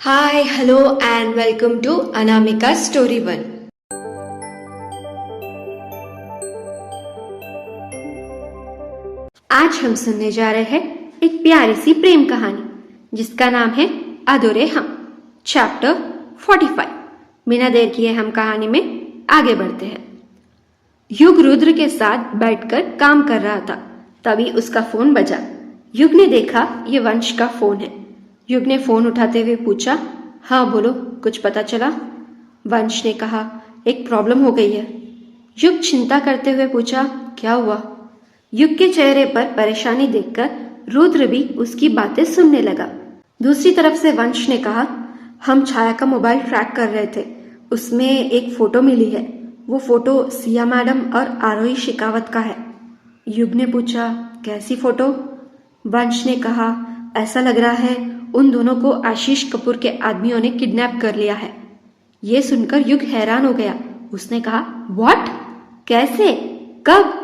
Hi, hello, and welcome to Anamika Story 1. आज हम सुनने जा रहे हैं एक प्यारी सी प्रेम कहानी जिसका नाम है अधूरे हम, चैप्टर 45। बिना देर किए हम कहानी में आगे बढ़ते हैं। युग रुद्र के साथ बैठकर काम कर रहा था, तभी उसका फोन बजा। युग ने देखा ये वंश का फोन है। युग ने फोन उठाते हुए पूछा, हाँ बोलो, कुछ पता चला? वंश ने कहा, एक प्रॉब्लम हो गई है। युग चिंता करते हुए पूछा, क्या हुआ? युग के चेहरे पर परेशानी देखकर रुद्र भी उसकी बातें सुनने लगा। दूसरी तरफ से वंश ने कहा, हम छाया का मोबाइल ट्रैक कर रहे थे, उसमें एक फोटो मिली है। वो फोटो सिया मैडम और आरोही शेखावत का है। युग ने पूछा, कैसी फोटो? वंश ने कहा, ऐसा लग रहा है उन दोनों को आशीष कपूर के आदमियों ने किडनैप कर लिया है। ये सुनकर युग हैरान हो गया। उसने कहा, व्हाट? कैसे? कब?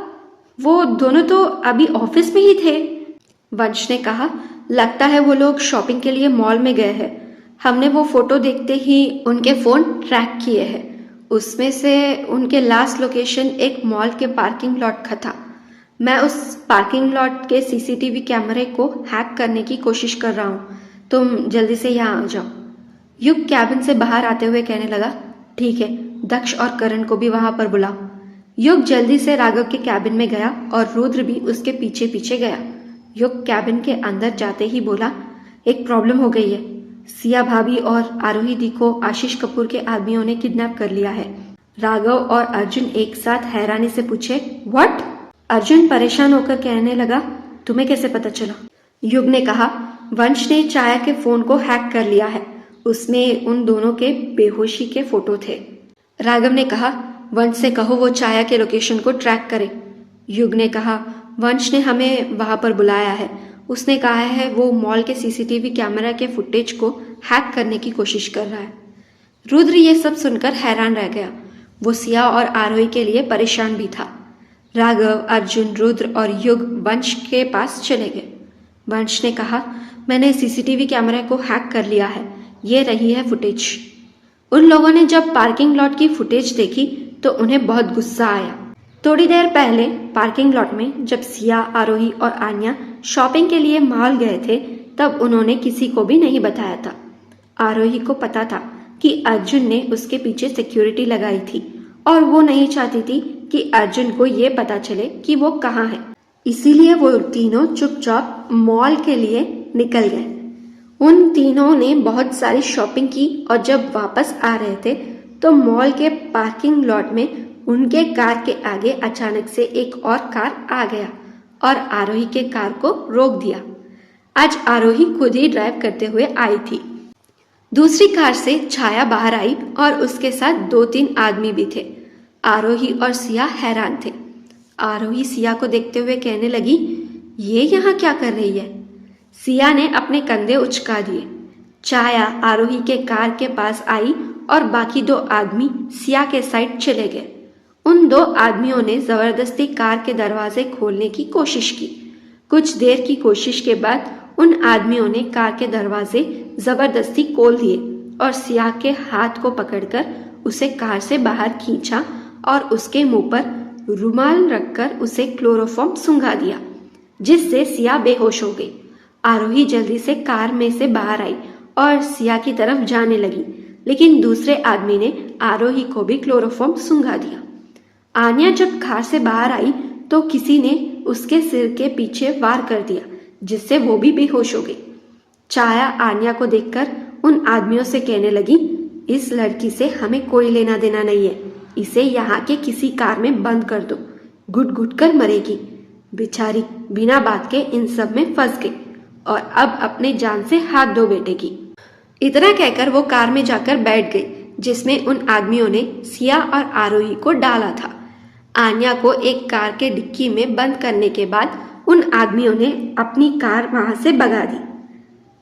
वो दोनों तो अभी ऑफिस में ही थे। वंश ने कहा, लगता है वो लोग शॉपिंग के लिए मॉल में गए हैं। हमने वो फोटो देखते ही उनके फोन ट्रैक किए हैं। उसमें से उनके लास्ट लोकेशन एक मॉल के पार्किंग लॉट का था। मैं उस पार्किंग लॉट के सीसीटीवी कैमरे को हैक करने की कोशिश कर रहा हूँ। तुम जल्दी से यहाँ आ जाओ। युग कैबिन से बाहर आते हुए कहने लगा, ठीक है, दक्ष और करण को भी वहां पर बुलाओ। युग जल्दी से राघव के कैबिन में गया और रुद्र भी उसके पीछे पीछे गया। युग कैबिन के अंदर जाते ही बोला, एक प्रॉब्लम हो गई है। सिया भाभी और आरोही दी को आशीष कपूर के आदमियों ने किडनैप कर लिया है। राघव और अर्जुन एक साथ हैरानी से पूछे, व्हाट? अर्जुन परेशान होकर कहने लगा, तुम्हें कैसे पता चला? युग ने कहा, वंश ने छाया के फोन को हैक कर लिया है। उसमें उन दोनों के बेहोशी के फोटो थे। राघव ने कहा, वंश से कहो वो छाया के लोकेशन को ट्रैक करे। युग ने कहा, वंश ने हमें वहां पर बुलाया है। उसने कहा है वो मॉल के सीसीटीवी कैमरा के फुटेज को हैक करने की कोशिश कर रहा है। रुद्र ये सब सुनकर हैरान रह गया। वो सिया और आरोही के लिए परेशान भी था। राघव, अर्जुन, रुद्र और युग वंश के पास चले गए। वंश ने कहा, मैंने सीसीटीवी कैमरे को हैक कर लिया है। ये रही है फुटेज। उन लोगों ने जब पार्किंग लॉट की फुटेज देखी तो उन्हें बहुत गुस्सा आया। थोड़ी देर पहले पार्किंग लॉट में जब सिया, आरोही और आन्या शॉपिंग के लिए मॉल गए थे, तब उन्होंने किसी को भी नहीं बताया था। आरोही को पता था कि अर्जुन ने उसके पीछे सिक्योरिटी लगाई थी और वो नहीं चाहती थी कि अर्जुन को ये पता चले कि वो कहाँ है। इसीलिए वो तीनों चुपचाप मॉल के लिए निकल गए। उन तीनों ने बहुत सारी शॉपिंग की और जब वापस आ रहे थे तो मॉल के पार्किंग लॉट में उनके कार के आगे अचानक से एक और कार आ गया और आरोही के कार को रोक दिया। आज आरोही खुद ही ड्राइव करते हुए आई थी। दूसरी कार से छाया बाहर आई और उसके साथ 2-3 आदमी भी थे। आरोही और सिया हैरान थे। आरोही सिया को देखते हुए कहने लगी, ये यहाँ क्या कर रही है? सिया ने अपने कंधे उचका दिए। छाया आरोही के कार के पास आई और बाकी 2 आदमी सिया के साइड चले गए। उन 2 आदमियों ने जबरदस्ती कार के दरवाजे खोलने की कोशिश की। कुछ देर की कोशिश के बाद उन आदमियों ने कार के दरवाजे जबरदस्ती खोल दिए और सिया के हाथ को पकड़कर उसे कार से बाहर खींचा और उसके मुंह पर रुमाल रखकर उसे क्लोरोफॉर्म सूंघा दिया, जिससे सिया बेहोश हो गई। आरोही जल्दी से कार में से बाहर आई और सिया की तरफ जाने लगी, लेकिन दूसरे आदमी ने आरोही को भी क्लोरोफॉर्म सूंघा दिया। आन्या जब कार से बाहर आई तो किसी ने उसके सिर के पीछे वार कर दिया, जिससे वो भी बेहोश हो गई। छाया आन्या को देखकर उन आदमियों से कहने लगी, इस लड़की से हमें कोई लेना देना नहीं है। इसे यहाँ के किसी कार में बंद कर दो, घुट घुट कर मरेगी। बेचारी बिना बात के इन सब में फंस गई और अब अपने जान से हाथ धो बैठेगी। इतना कहकर वो कार में जाकर बैठ गई, जिसमें उन आदमियों ने सिया और आरोही को डाला था। आन्या को एक कार के डिक्की में बंद करने के बाद उन आदमियों ने अपनी कार वहां से भगा दी।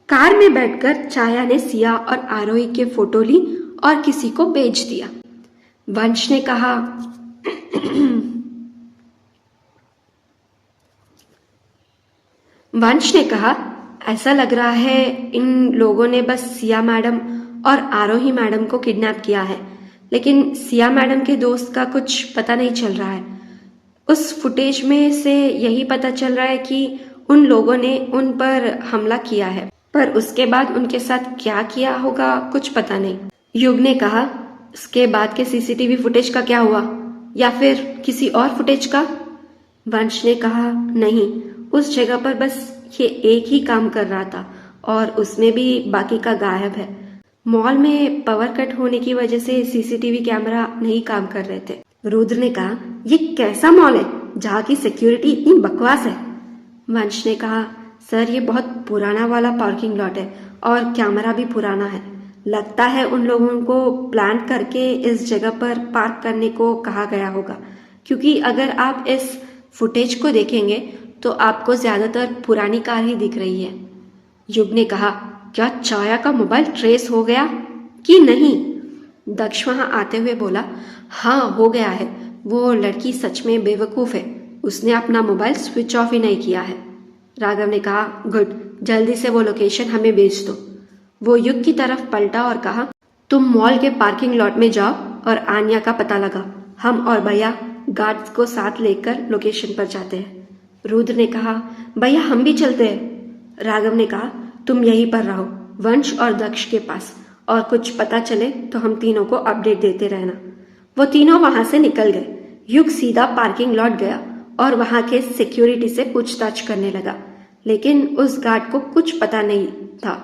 कार में बैठकर छाया ने सिया और आरोही के फोटो ली और किसी को भेज दिया। वंश ने कहा, ऐसा लग रहा है इन लोगों ने बस सिया मैडम और आरोही मैडम को किडनैप किया है, लेकिन सिया मैडम के दोस्त का कुछ पता नहीं चल रहा है। उस फुटेज में से यही पता चल रहा है कि उन लोगों ने उन पर हमला किया है, पर उसके बाद उनके साथ क्या किया होगा कुछ पता नहीं। युग ने कहा, उसके बाद के सीसीटीवी फुटेज का क्या हुआ, या फिर किसी और फुटेज का? वंश ने कहा, नहीं, उस जगह पर बस ये एक ही काम कर रहा था और उसमें भी बाकी का गायब है। मॉल में पावर कट होने की वजह से सीसीटीवी कैमरा नहीं काम कर रहे थे। रुद्र ने कहा, ये कैसा मॉल है जहाँ की सिक्योरिटी इतनी बकवास है? वंश ने कहा, सर ये बहुत पुराना वाला पार्किंग लॉट है और कैमरा भी पुराना है। लगता है उन लोगों को प्लान करके इस जगह पर पार्क करने को कहा गया होगा, क्योंकि अगर आप इस फुटेज को देखेंगे तो आपको ज्यादातर पुरानी कार ही दिख रही है। युग ने कहा, क्या छाया का मोबाइल ट्रेस हो गया कि नहीं? दक्ष वहां आते हुए बोला, हाँ हो गया है। वो लड़की सच में बेवकूफ है, उसने अपना मोबाइल स्विच ऑफ ही नहीं किया है। राघव ने कहा, गुड, जल्दी से वो लोकेशन हमें भेज दो। वो युग की तरफ पलटा और कहा, तुम मॉल के पार्किंग लॉट में जाओ और आन्या का पता लगा। हम और भैया गार्ड्स को साथ लेकर लोकेशन पर जाते हैं। रुद्र ने कहा, भैया हम भी चलते हैं। राघव ने कहा, तुम यहीं पर रहो वंश और दक्ष के पास, और कुछ पता चले तो हम तीनों को अपडेट देते रहना। वो तीनों वहां से निकल गए। युग सीधा पार्किंग लॉट गया और वहां के सिक्योरिटी से पूछताछ करने लगा, लेकिन उस गार्ड को कुछ पता नहीं था।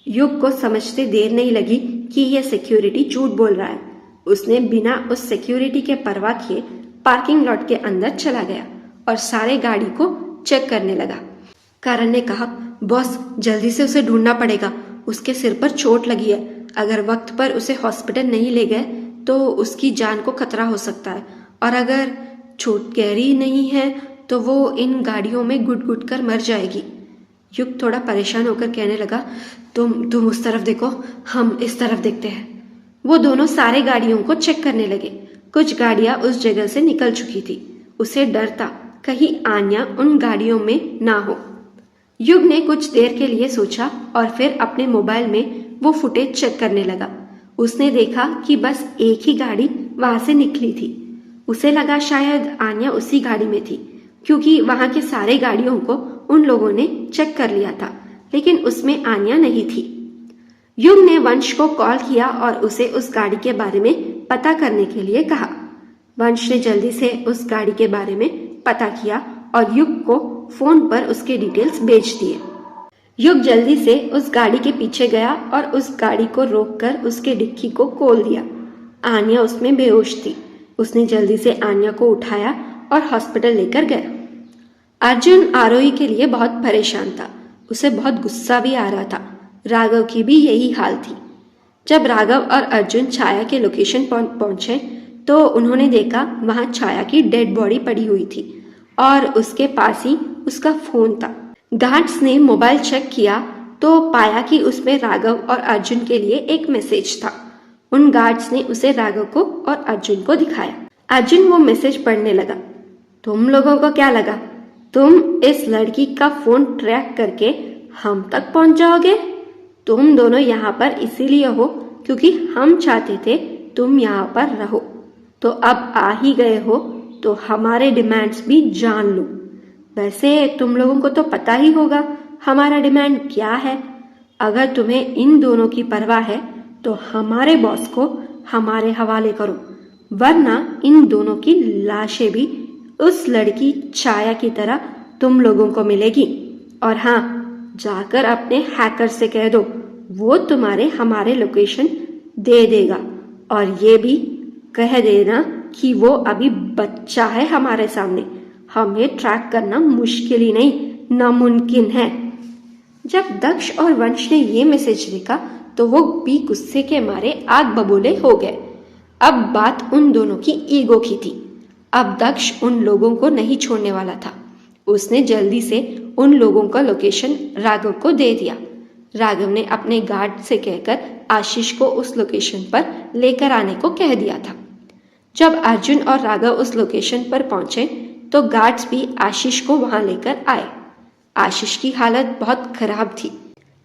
युग को समझते देर नहीं लगी कि यह सिक्योरिटी झूठ बोल रहा है। उसने बिना उस सिक्योरिटी के परवाह किए पार्किंग लॉट के अंदर चला गया और सारे गाड़ी को चेक करने लगा। करण ने कहा, बॉस जल्दी से उसे ढूंढना पड़ेगा, उसके सिर पर चोट लगी है। अगर वक्त पर उसे हॉस्पिटल नहीं ले गए तो उसकी जान को खतरा हो सकता है, और अगर चोट गहरी नहीं है तो वो इन गाड़ियों में घुट घुट कर मर जाएगी। युग थोड़ा परेशान होकर कहने लगा, तुम उस तरफ देखो, हम इस तरफ देखते हैं। वो दोनों सारे गाड़ियों को चेक करने लगे। कुछ गाड़ियां उस जगह से निकल चुकी थी। उसे डर था कहीं आन्या उन गाड़ियों में ना हो। युग ने कुछ देर के लिए सोचा और फिर अपने मोबाइल में वो फुटेज चेक करने लगा। उसने देखा कि बस एक ही गाड़ी वहां से निकली थी। उसे लगा शायद आन्या उसी गाड़ी में थी, क्योंकि वहां के सारे गाड़ियों को उन लोगों ने चेक कर लिया था, लेकिन उसमें आन्या नहीं थी। युग ने वंश को कॉल किया और उसे उस गाड़ी के बारे में पता करने के लिए कहा। वंश ने जल्दी से उस गाड़ी के बारे में पता किया और युग को फोन पर उसके डिटेल्स भेज दिए। युग जल्दी से उस गाड़ी के पीछे गया और उस गाड़ी को रोककर उसके डिक्की को खोल दिया। आन्या उसमें बेहोश थी। उसने जल्दी से आन्या को उठाया और हॉस्पिटल लेकर गया। अर्जुन आरोही के लिए बहुत परेशान था। उसे बहुत गुस्सा भी आ रहा था। राघव की भी यही हाल थी। जब राघव और अर्जुन छाया के लोकेशन पहुंचे तो उन्होंने देखा वहां छाया की डेड बॉडी पड़ी हुई थी और उसके पास ही उसका फोन था। गार्ड्स ने मोबाइल चेक किया तो पाया कि उसमें राघव और अर्जुन के लिए एक मैसेज था। उन गार्ड्स ने उसे राघव को और अर्जुन को दिखाया। अर्जुन वो मैसेज पढ़ने लगा। तुम लोगों को क्या लगा तुम इस लड़की का फोन ट्रैक करके हम तक पहुंच जाओगे? तुम दोनों यहाँ पर इसीलिए हो क्योंकि हम चाहते थे तुम यहाँ पर रहो। तो अब आ ही गए हो तो हमारे डिमांड्स भी जान लो। वैसे तुम लोगों को तो पता ही होगा हमारा डिमांड क्या है। अगर तुम्हें इन दोनों की परवाह है तो हमारे बॉस को हमारे हवाले करो, वरना इन दोनों की लाशें भी उस लड़की छाया की तरह तुम लोगों को मिलेगी। और हाँ, जाकर अपने हैकर से कह दो वो तुम्हारे हमारे लोकेशन दे देगा, और ये भी कह देना कि वो अभी बच्चा है हमारे सामने। हमें ट्रैक करना मुश्किल ही नहीं, नामुमकिन है। जब दक्ष और वंश ने ये मैसेज देखा तो वो भी गुस्से के मारे आग बबूले हो गए। अब बात उन दोनों की ईगो की थी। अब दक्ष उन लोगों को नहीं छोड़ने वाला था। उसने जल्दी से उन लोगों का लोकेशन राघव को दे दिया। राघव ने अपने गार्ड से कहकर आशीष को उस लोकेशन पर लेकर आने को कह दिया था। जब अर्जुन और राघव उस लोकेशन पर पहुंचे तो गार्ड्स भी आशीष को वहां लेकर आए। आशीष की हालत बहुत खराब थी।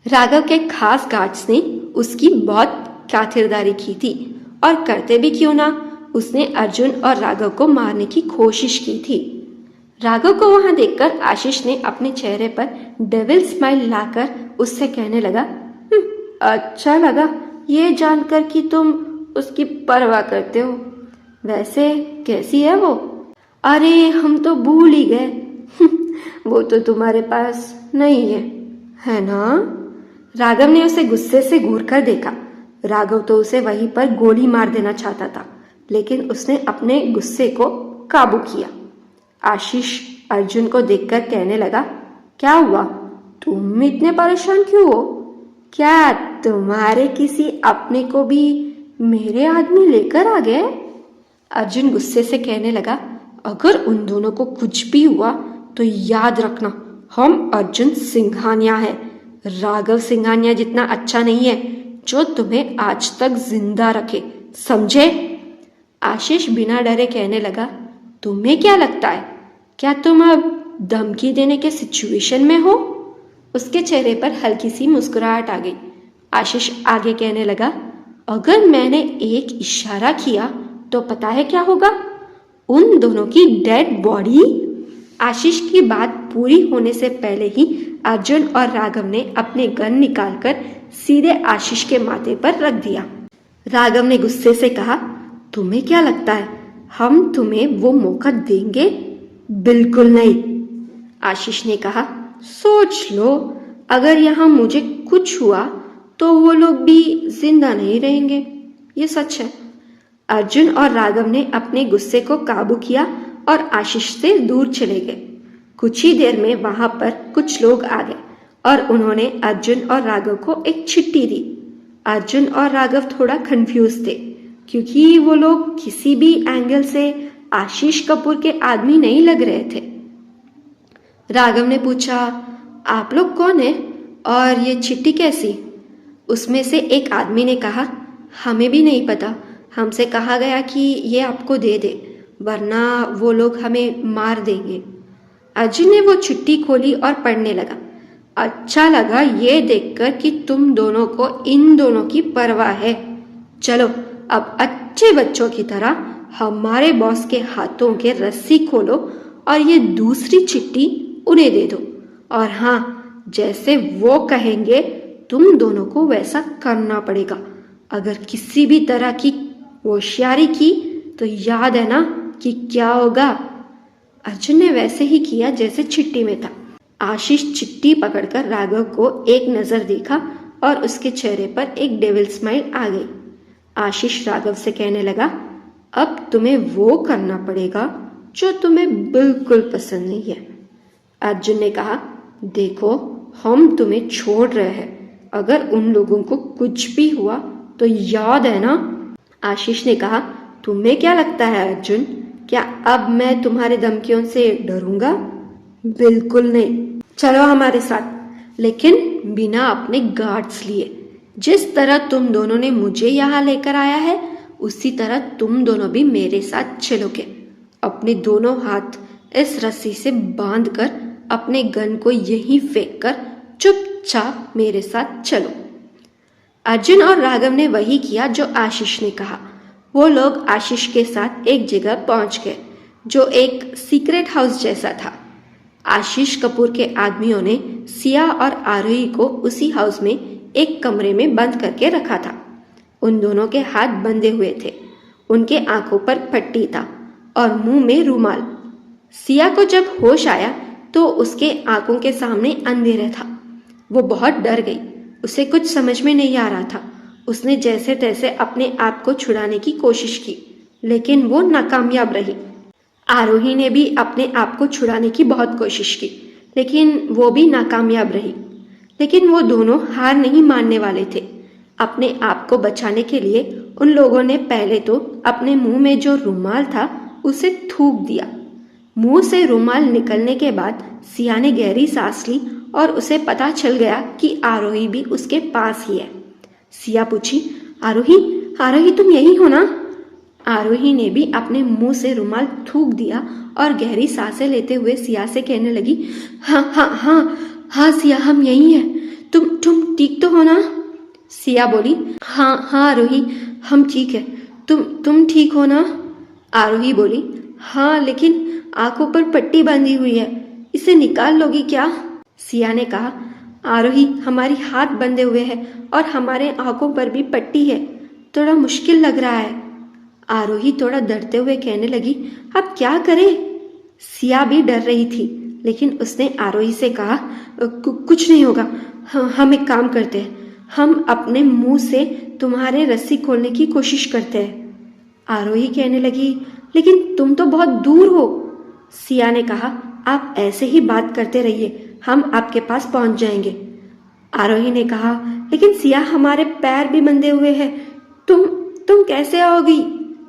राघव के खास गार्ड्स ने उसकी बहुत खातिरदारी की थी और करते भी क्यों ना, उसने अर्जुन और राघव को मारने की कोशिश की थी। राघव को वहां देखकर आशीष ने अपने चेहरे पर डेविल स्माइल लाकर उससे कहने लगा, अच्छा लगा ये जानकर कि तुम उसकी परवाह करते हो। वैसे कैसी है वो? अरे हम तो भूल ही गए। वो तो तुम्हारे पास नहीं है ना? राघव ने उसे गुस्से से घूर कर देखा। राघव तो उसे वहीं पर गोली मार देना चाहता था, लेकिन उसने अपने गुस्से को काबू किया। आशीष अर्जुन को देखकर कहने लगा, क्या हुआ? तुम इतने परेशान क्यों हो? क्या तुम्हारे किसी अपने को भी मेरे आदमी लेकर आ गए? अर्जुन गुस्से से कहने लगा, अगर उन दोनों को कुछ भी हुआ तो याद रखना, हम अर्जुन सिंघानिया है। राघव सिंघानिया जितना अच्छा नहीं है जो तुम्हें आज तक जिंदा रखे, समझे? आशीष बिना डरे कहने लगा, तुम्हें क्या लगता है, क्या तुम अब धमकी देने के सिचुएशन में हो? उसके चेहरे पर हल्की सी मुस्कुराहट आ गई। आशीष आगे कहने लगा, अगर मैंने एक इशारा किया तो पता है क्या होगा? उन दोनों की डेड बॉडी। आशीष की बात पूरी होने से पहले ही अर्जुन और राघव ने अपने गन निकालकर सीधे आशीष के माथे पर रख दिया। राघव ने गुस्से से कहा, तुम्हें क्या लगता है हम तुम्हें वो मौका देंगे? बिल्कुल नहीं। आशीष ने कहा, सोच लो, अगर यहाँ मुझे कुछ हुआ तो वो लोग भी जिंदा नहीं रहेंगे, ये सच है। अर्जुन और राघव ने अपने गुस्से को काबू किया और आशीष से दूर चले गए। कुछ ही देर में वहां पर कुछ लोग आ गए और उन्होंने अर्जुन और राघव को एक चिट्ठी दी। अर्जुन और राघव थोड़ा कंफ्यूज थे क्योंकि वो लोग किसी भी एंगल से आशीष कपूर के आदमी नहीं लग रहे थे। राघव ने पूछा, आप लोग कौन है और ये चिट्ठी कैसी? उसमें से एक आदमी ने कहा, हमें भी नहीं पता, हमसे कहा गया कि ये आपको दे दे वरना वो लोग हमें मार देंगे। अर्जुन ने वो चिट्ठी खोली और पढ़ने लगा। अच्छा लगा ये देखकर कि तुम दोनों को इन दोनों की परवाह है। चलो अब अच्छे बच्चों की तरह हमारे बॉस के हाथों के रस्सी खोलो और ये दूसरी चिट्ठी उन्हें दे दो, और हाँ, जैसे वो कहेंगे तुम दोनों को वैसा करना पड़ेगा। अगर किसी भी तरह की होशियारी की तो याद है ना कि क्या होगा। अर्जुन ने वैसे ही किया जैसे चिट्ठी में था। आशीष चिट्ठी पकड़कर राघव को एक नजर देखा और उसके चेहरे पर एक डेविल स्माइल आ गई। आशीष राघव से कहने लगा, अब तुम्हें वो करना पड़ेगा जो तुम्हें बिल्कुल पसंद नहीं है। अर्जुन ने कहा, देखो हम तुम्हें छोड़ रहे हैं, अगर उन लोगों को कुछ भी हुआ तो याद है ना। आशीष ने कहा, तुम्हें क्या लगता है अर्जुन, क्या अब मैं तुम्हारे धमकियों से डरूंगा? बिल्कुल नहीं, चलो हमारे साथ, लेकिन बिना अपने गार्ड्स लिए। जिस तरह तुम दोनों ने मुझे यहाँ लेकर आया है उसी तरह तुम दोनों भी मेरे साथ चलोगे। अपने दोनों हाथ इस रस्सी से बांधकर अपने गन को यहीं फेंक कर चुपचाप मेरे साथ चलो। अर्जुन और राघव ने वही किया जो आशीष ने कहा। वो लोग आशीष के साथ एक जगह पहुंच गए जो एक सीक्रेट हाउस जैसा था। आशीष कपूर के आदमियों ने सिया और आरोही को उसी हाउस में एक कमरे में बंद करके रखा था। उन दोनों के हाथ बंधे हुए थे, उनके आंखों पर पट्टी था और मुंह में रुमाल। सिया को जब होश आया तो उसके आंखों के सामने अंधेरा था। वो बहुत डर गई, उसे कुछ समझ में नहीं आ रहा था। उसने जैसे तैसे अपने आप को छुड़ाने की कोशिश की, लेकिन वो नाकामयाब रही। आरोही ने भी अपने आप को छुड़ाने की बहुत कोशिश की, लेकिन वो भी नाकामयाब रही। लेकिन वो दोनों हार नहीं मानने वाले थे। अपने आप को बचाने के लिए उन लोगों ने पहले तो अपने मुंह में जो रुमाल था उसे थूक दिया। मुंह से रुमाल निकलने के बाद सिया ने गहरी सांस ली और उसे पता चल गया कि आरोही भी उसके पास ही है। सिया पूछी, आरोही आरोही तुम यही हो ना? आरोही ने भी अपने मुंह से रुमाल थूक दिया और गहरी सांसें लेते हुए सिया से कहने लगी, हाँ हाँ हाँ हाँ सिया, हम यही हैं। तुम ठीक तो हो ना? सिया बोली, हाँ हाँ आरोही, हम ठीक है। तुम ठीक हो ना? आरोही बोली, हाँ लेकिन आंखों पर पट्टी बांधी हुई है, इसे निकाल लोगी क्या? सिया ने कहा, आरोही हमारी हाथ बंधे हुए हैं और हमारे आंखों पर भी पट्टी है, थोड़ा मुश्किल लग रहा है। आरोही थोड़ा डरते हुए कहने लगी, अब क्या करें? सिया भी डर रही थी, लेकिन उसने आरोही से कहा, कुछ नहीं होगा, हम एक काम करते हैं, हम अपने मुंह से तुम्हारे रस्सी खोलने की कोशिश करते हैं। आरोही कहने लगी, लेकिन तुम तो बहुत दूर हो। सिया ने कहा, आप ऐसे ही बात करते रहिए, हम आपके पास पहुंच जाएंगे। आरोही ने कहा, लेकिन सिया हमारे पैर भी बंधे हुए हैं, तुम कैसे आओगी?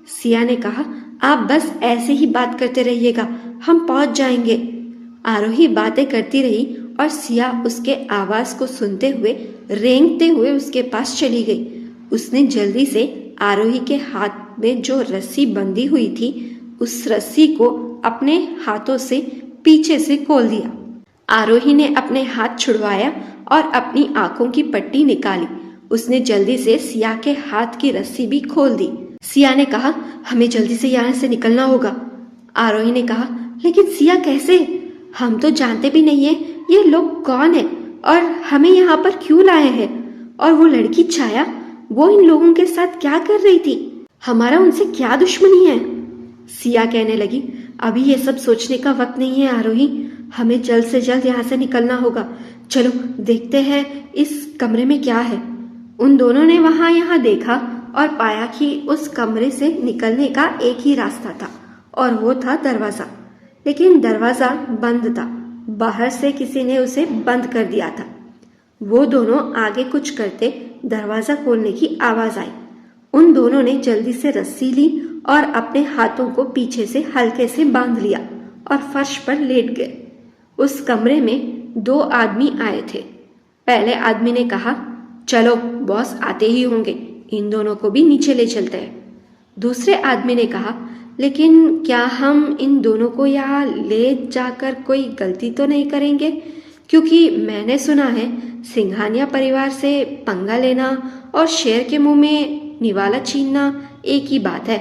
सिया ने कहा, आप बस ऐसे ही बात करते रहिएगा, हम पहुंच जाएंगे। आरोही बातें करती रही और सिया उसके आवाज को सुनते हुए रेंगते हुए उसके पास चली गई। उसने जल्दी से आरोही के हाथ में जो रस्सी बंधी हुई थी, उस रस्सी को अपने हाथों से पीछे से खोल दिया। आरोही ने अपने हाथ छुड़वाया और अपनी आंखों की पट्टी निकाली। उसने जल्दी से सिया के हाथ की रस्सी भी खोल दी। सिया ने कहा, हमें जल्दी से यहाँ से निकलना होगा। आरोही ने कहा, लेकिन सिया कैसे? हम तो जानते भी नहीं है ये लोग कौन है और हमें यहाँ पर क्यों लाए हैं, और वो लड़की छाया, वो इन लोगों के साथ क्या कर रही थी? हमारा उनसे क्या दुश्मनी है? सिया कहने लगी, अभी ये सब सोचने का वक्त नहीं है आरोही, हमें जल्द से जल्द यहाँ से निकलना होगा। चलो देखते हैं इस कमरे में क्या है। उन दोनों ने वहां यहाँ देखा और पाया कि उस कमरे से निकलने का एक ही रास्ता था और वो था दरवाजा, लेकिन दरवाजा बंद था, बाहर से किसी ने उसे बंद कर दिया था। वो दोनों आगे कुछ करते दरवाजा खोलने की आवाज आई। उन दोनों ने जल्दी से रस्सी ली और अपने हाथों को पीछे से हल्के से बांध लिया और फर्श पर लेट गए। उस कमरे में 2 आदमी आए थे। पहले आदमी ने कहा, चलो बॉस आते ही होंगे, इन दोनों को भी नीचे ले चलते हैं। दूसरे आदमी ने कहा, लेकिन क्या हम इन दोनों को यहाँ ले जाकर कोई गलती तो नहीं करेंगे? क्योंकि मैंने सुना है सिंघानिया परिवार से पंगा लेना और शेर के मुंह में निवाला छीनना एक ही बात है।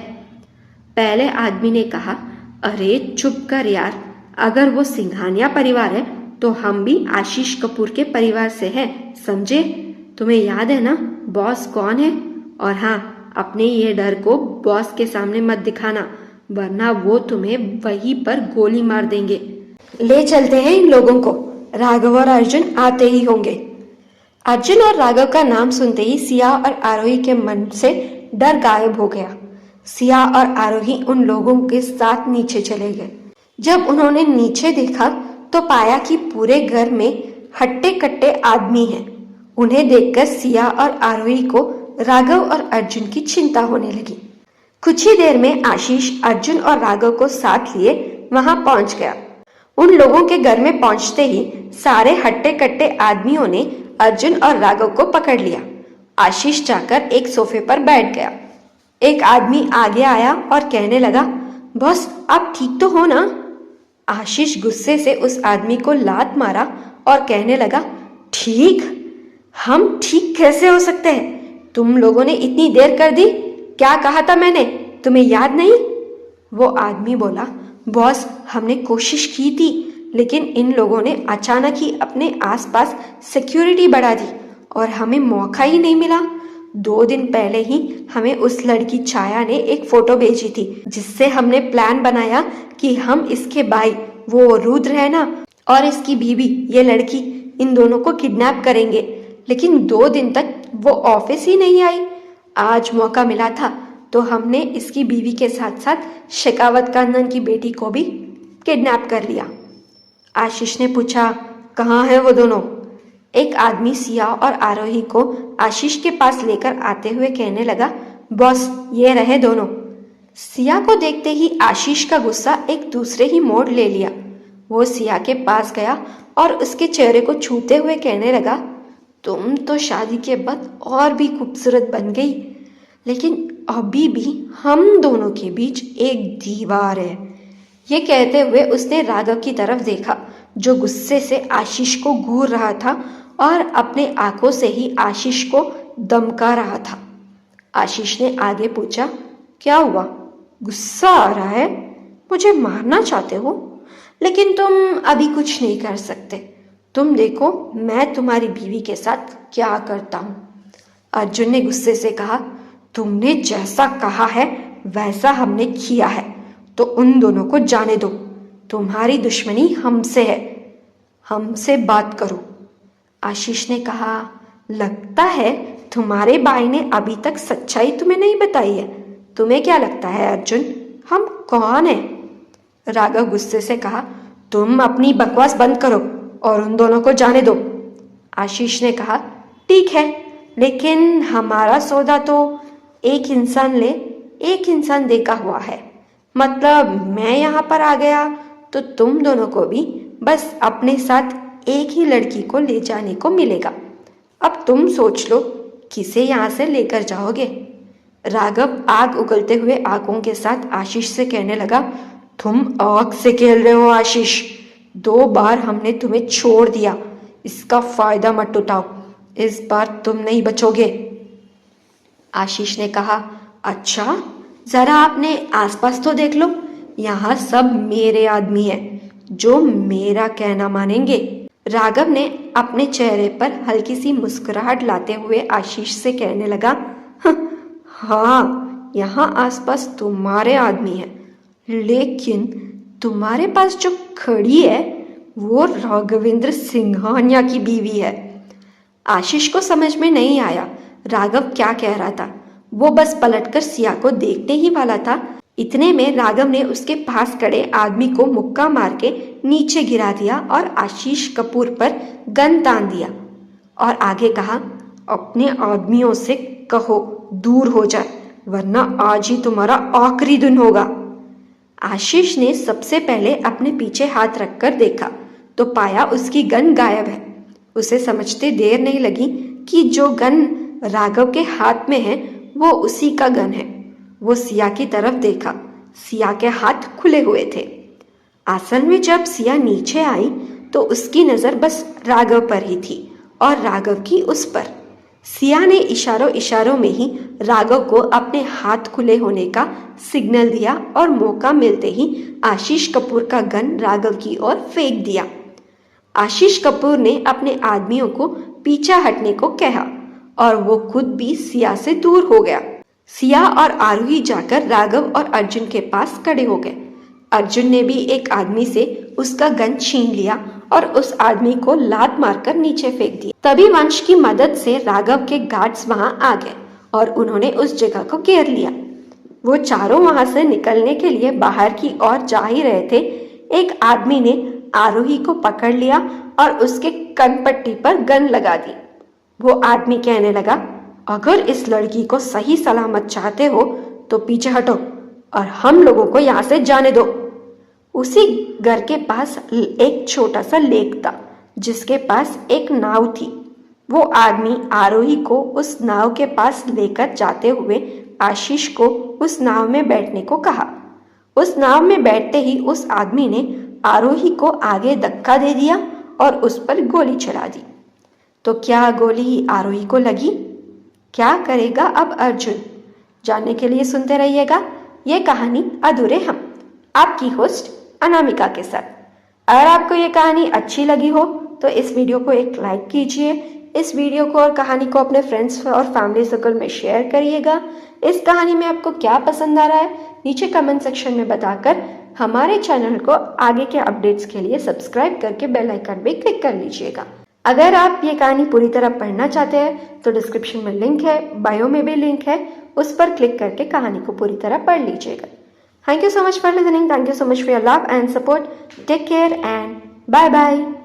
पहले आदमी ने कहा, अरे चुप कर यार, अगर वो सिंघानिया परिवार है तो हम भी आशीष कपूर के परिवार से हैं, समझे? तुम्हें याद है ना बॉस कौन है? और हाँ, अपने ये डर को बॉस के सामने मत दिखाना, वरना वो तुम्हें वहीं पर गोली मार देंगे। ले चलते हैं इन लोगों को, राघव और अर्जुन आते ही होंगे। अर्जुन और राघव का नाम सुनते ही सिया और आरोही के मन से डर गायब हो गया। सिया और आरोही उन लोगों के साथ नीचे चले गए। जब उन्होंने नीचे देखा तो पाया कि पूरे घर में हट्टे कट्टे आदमी हैं। उन्हें देखकर सिया और आरोही को राघव और अर्जुन की चिंता होने लगी। कुछ ही देर में आशीष अर्जुन और राघव को साथ लिए वहां पहुंच गया। उन लोगों के घर में पहुंचते ही सारे हट्टे कट्टे आदमियों ने अर्जुन और राघव को पकड़ लिया। आशीष जाकर एक सोफे पर बैठ गया। एक आदमी आगे आया और कहने लगा, बॉस आप ठीक तो हो ना? आशीष गुस्से से उस आदमी को लात मारा और कहने लगा, ठीक? हम ठीक कैसे हो सकते हैं? तुम लोगों ने इतनी देर कर दी, क्या कहा था मैंने, तुम्हें याद नहीं? वो आदमी बोला, बॉस हमने कोशिश की थी, लेकिन इन लोगों ने अचानक ही अपने आसपास सिक्योरिटी बढ़ा दी और हमें मौका ही नहीं मिला। 2 दिन पहले ही हमें उस लड़की छाया ने एक फोटो भेजी थी, जिससे हमने प्लान बनाया कि हम इसके भाई वो रुद्र है ना और इसकी बीवी ये लड़की, इन दोनों को किडनैप करेंगे, लेकिन 2 दिन तक वो ऑफिस ही नहीं आई। आज मौका मिला था तो हमने इसकी बीवी के साथ साथ शेखावत खानदान की बेटी को भी किडनैप कर लिया। आशीष ने पूछा, कहाँ है वो दोनों? एक आदमी सिया और आरोही को आशीष के पास लेकर आते हुए कहने लगा, बॉस ये रहे दोनों। सिया को देखते ही आशीष का गुस्सा एक दूसरे ही मोड़ ले लिया। वो सिया के पास गया और उसके चेहरे को छूते हुए कहने लगा, तुम तो शादी के बाद और भी खूबसूरत बन गई, लेकिन अभी भी हम दोनों के बीच एक दीवार है। ये कहते हुए उसने राघव की तरफ देखा, जो गुस्से से आशीष को घूर रहा था और अपने आंखों से ही आशीष को धमका रहा था। आशीष ने आगे पूछा, क्या हुआ? गुस्सा आ रहा है? मुझे मारना चाहते हो? लेकिन तुम अभी कुछ नहीं कर सकते। तुम देखो मैं तुम्हारी बीवी के साथ क्या करता हूँ। अर्जुन ने गुस्से से कहा, तुमने जैसा कहा है वैसा हमने किया है, तो उन दोनों को जाने दो। तुम्हारी दुश्मनी हमसे है, हमसे बात करो। आशीष ने कहा, लगता है तुम्हारे भाई ने अभी तक सच्चाई तुम्हें नहीं बताई है। तुम्हें क्या लगता है अर्जुन, हम कौन हैं? राघव गुस्से से कहा, तुम अपनी बकवास बंद करो और उन दोनों को जाने दो। आशीष ने कहा, ठीक है, लेकिन हमारा सौदा तो एक इंसान ले एक इंसान दे का हुआ है। मतलब मैं यहाँ पर आ गया तो तुम दोनों को भी बस अपने साथ एक ही लड़की को ले जाने को मिलेगा। अब तुम सोच लो किसे यहाँ से लेकर जाओगे। राघव आग उगलते हुए आंखों के साथ आशीष से कहने लगा, तुम आग से खेल रहे हो आशीष। 2 बार हमने तुम्हें छोड़ दिया, इसका फायदा मत उठाओ। इस बार तुम नहीं बचोगे। आशीष ने कहा, अच्छा, जरा अपने आसपास तो देख लो। यहाँ सब मेरे आदमी हैं जो मेरा कहना मानेंगे। राघव ने अपने चेहरे पर हल्की सी मुस्कुराहट लाते हुए आशीष से कहने लगा, हाँ, यहाँ आसपास तुम्हारे आदमी हैं, लेकिन तुम्हारे पास जो खड़ी है वो राघवेंद्र सिंघानिया की बीवी है। आशीष को समझ में नहीं आया राघव क्या कह रहा था। वो बस पलटकर सिया को देखने ही वाला था। इतने में राघव ने उसके पास खड़े आदमी को मुक्का मार के नीचे गिरा दिया और आशीष कपूर पर गन तान दिया और आगे कहा, अपने आदमियों से कहो दूर हो जाए, वरना आज ही तुम्हारा आखिरी दिन होगा। आशीष ने सबसे पहले अपने पीछे हाथ रखकर देखा तो पाया उसकी गन गायब है। उसे समझते देर नहीं लगी कि जो गन राघव के हाथ में है वो उसी का गन है। वो सिया की तरफ देखा, सिया के हाथ खुले हुए थे। असल में जब सिया नीचे आई तो उसकी नज़र बस राघव पर ही थी और राघव की उस पर। सिया ने इशारों इशारों में ही राघव को अपने हाथ खुले होने का सिग्नल दिया और मौका मिलते ही आशीष कपूर का गन राघव की ओर फेंक दिया। आशीष कपूर ने अपने आदमियों को पीछे हटने को कहा और वो खुद भी सिया से दूर हो गया। सिया और आरोही जाकर राघव और अर्जुन के पास खड़े हो गए। अर्जुन ने भी एक आदमी से उसका गन छीन लिया और उस आदमी को लात मारकर नीचे फेंक दिया। तभी वंश की मदद से राघव के गार्ड्स वहां आ गए और उन्होंने उस जगह को घेर लिया। वो चारों वहां से निकलने के लिए बाहर की ओर जा ही रहे थे। एक आदमी ने आरोही को पकड़ लिया और उसके कनपट्टी पर गन लगा दी। वो आदमी कहने लगा, अगर इस लड़की को सही सलामत चाहते हो तो पीछे हटो और हम लोगों को यहाँ से जाने दो। उसी घर के पास एक छोटा सा लेक था जिसके पास एक नाव थी। वो आदमी आरोही को उस नाव के पास लेकर जाते हुए आशीष को उस नाव में बैठने को कहा। उस नाव में बैठते ही उस आदमी ने आरोही को आगे धक्का दे दिया और उस पर गोली चला दी। तो क्या गोली आरोही को लगी? क्या करेगा अब अर्जुन? जानने के लिए सुनते रहिएगा ये कहानी अधूरे हम, आपकी होस्ट अनामिका के साथ। अगर आपको ये कहानी अच्छी लगी हो तो इस वीडियो को एक लाइक कीजिए। इस वीडियो को और कहानी को अपने फ्रेंड्स और फैमिली सर्कल में शेयर करिएगा। इस कहानी में आपको क्या पसंद आ रहा है नीचे कमेंट सेक्शन में बताकर हमारे चैनल को आगे के अपडेट्स के लिए सब्सक्राइब करके बेल आइकन भी क्लिक कर लीजिएगा। अगर आप ये कहानी पूरी तरह पढ़ना चाहते हैं तो डिस्क्रिप्शन में लिंक है, बायो में भी लिंक है, उस पर क्लिक करके कहानी को पूरी तरह पढ़ लीजिएगा। Thank you so much for listening. Thank you so much for your love and support. Take care and bye bye.